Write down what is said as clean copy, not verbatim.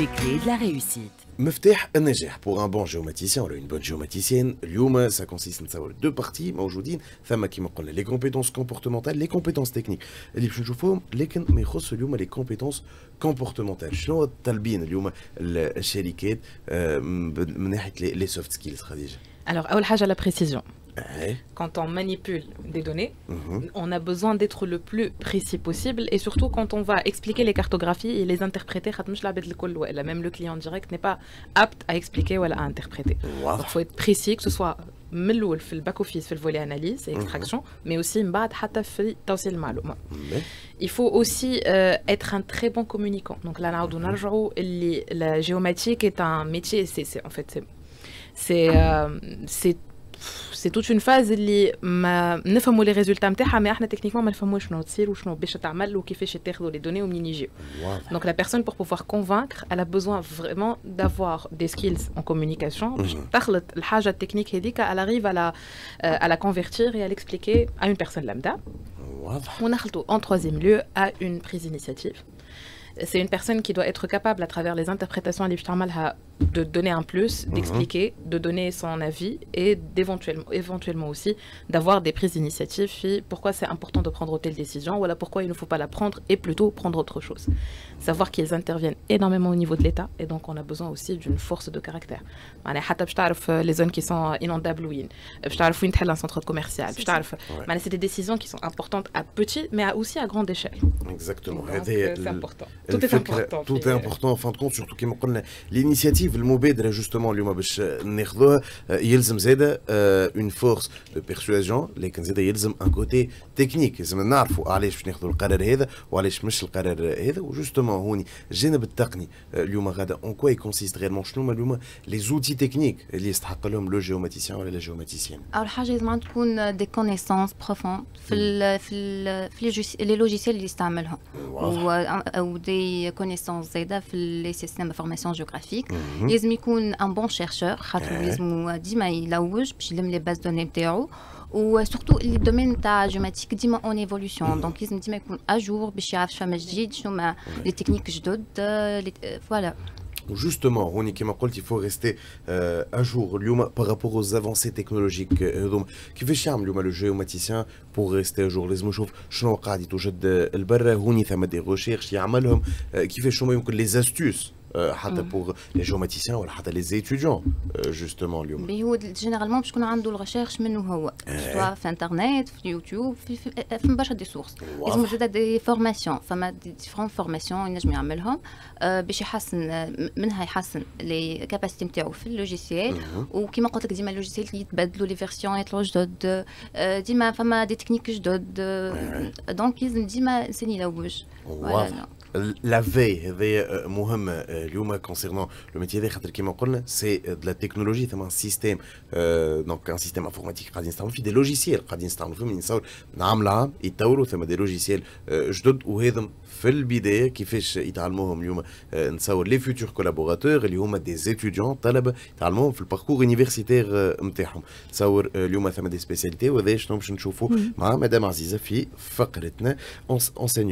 les clés de la réussite. مفتاح النجاح pour un bon géomaticien ولا une bonne géomaticienne. اليوم ça consiste نتصور deux parties موجودين ثم كيما قلنا les compétences comportementales les compétences techniques اللي باش نشوفوهم لكن ما يخص اليوم les compétences comportementales. شنو طالبين اليوم الشركات من ناحيه les soft skills خديجه؟ Alors, أول حاجة la précision. Ouais. Quand on manipule des données, on a besoin d'être le plus précis possible et surtout quand on va expliquer les cartographies et les interpréter, même le client direct n'est pas apte à expliquer ou à interpréter. Wow. Donc il faut être précis, que ce soit dans le back-office, dans le volet analyse et extraction, mais aussi il faut aussi être un très bon communicant. Donc là, la géomatique est un métier, c'est toute une phase اللي ما نفهموا les résultats نتاعها mais احنا techniquement ما نفهموش شنو تصير وشنو باش تعمل وكيفاش يتاخذوا les données ومنين يجيو. Donc la personne pour pouvoir convaincre, elle a besoin vraiment d'avoir des skills en communication. باش تخلط الحاجة التكنيك هذيك, elle arrive à la convertir et à l'expliquer à une personne lambda. ونخلطوا en troisième lieu à une prise d'initiative. C'est une personne qui doit être capable, à travers les interprétations de donner un plus, d'expliquer, de donner son avis et éventuellement aussi d'avoir des prises d'initiative sur pourquoi c'est important de prendre telle décision ou alors pourquoi il ne faut pas la prendre et plutôt prendre autre chose. Savoir qu'ils interviennent énormément au niveau de l'État et donc on a besoin aussi d'une force de caractère. Les zones qui sont inondables, un centre commercial, c'est des décisions qui sont importantes à petit mais aussi à grande échelle. Exactement. C'est important. Tout est important. Tout est important en fin de compte, surtout كما قلنا l'initiative المبادرة justement اليوم باش ناخذوها يلزم زاده une force de persuasion لكن زاده يلزم un côté technique. لازم نعرفوا علاش باش ناخذوا القرار هذا وعلاش مش القرار هذا وجوستومون هوني الجانب التقني اليوم غادا en quoi il consiste réellement شنو هما اليوم les outils techniques اللي يستحق لهم لو جيوماتيسيان ولا لا جيوماتيسيان. أول حاجة لازم تكون des connaissances profondes في les logiciels اللي يستعملهم أو des connaissances زايدة في les systèmes d'information géographique. لازم يكون un bon chercheur خاطر لازم ديما يلوج باش يلم les bases de données نتاعو وسورتو اللي الدومين تاع جيوماتيك ديما اون ايفولوشن دونك لازم ديما يكون اجور باش يعرف فما جديد شنو ما لي تكنيك جدد فوالا. Justement, Rony, comme tu il faut rester à jour par rapport aux avancées technologiques. Donc, qui fait charme le géomaticien pour rester à jour. Les mots chauffent, je n'en ai pas dit tout. Je le barre, Rony, ça m'a des recherches, il y a un malhomme qui fait chômer les astuces. حتى pour les géomaticiens ولا حتى les étudiants justement اليوم. هو جينيرالمون باش يكون عنده الريشيرش منه هو سواء في انترنت في يوتيوب في برشا دي سورس. لازم زاد دي فورماسيون فما دي ديفرون فورماسيون ينجم يعملهم باش يحسن منها يحسن لي كاباسيتي نتاعو في اللوجيسيال وكيما قلت لك ديما اللوجيسيال يتبدلوا لي فيرسيون يطلعوا جدد ديما فما دي تكنيك جدد دونك لازم ديما انسان يلوج. La veille هذايا مهمة اليوم concernant le métier هذا خاطر كيما قلنا c'est de la technologie ثم un système donc un système informatique قاعدين نستعملوا فيه des logiciels قاعدين نستعملوا فيهم نصور نعم لعام يتطوروا ثم des logiciels جدد وهذم في البداية كيفاش يتعلموهم اليوم نصور les futurs collaborateurs اللي هما des étudiants طلبة يتعلموهم في الباركور يونيفرسيتير نتاعهم. تصور اليوم ثم des spécialités وهذا شنو باش نشوفوا مع مدام عزيزة في فقرتنا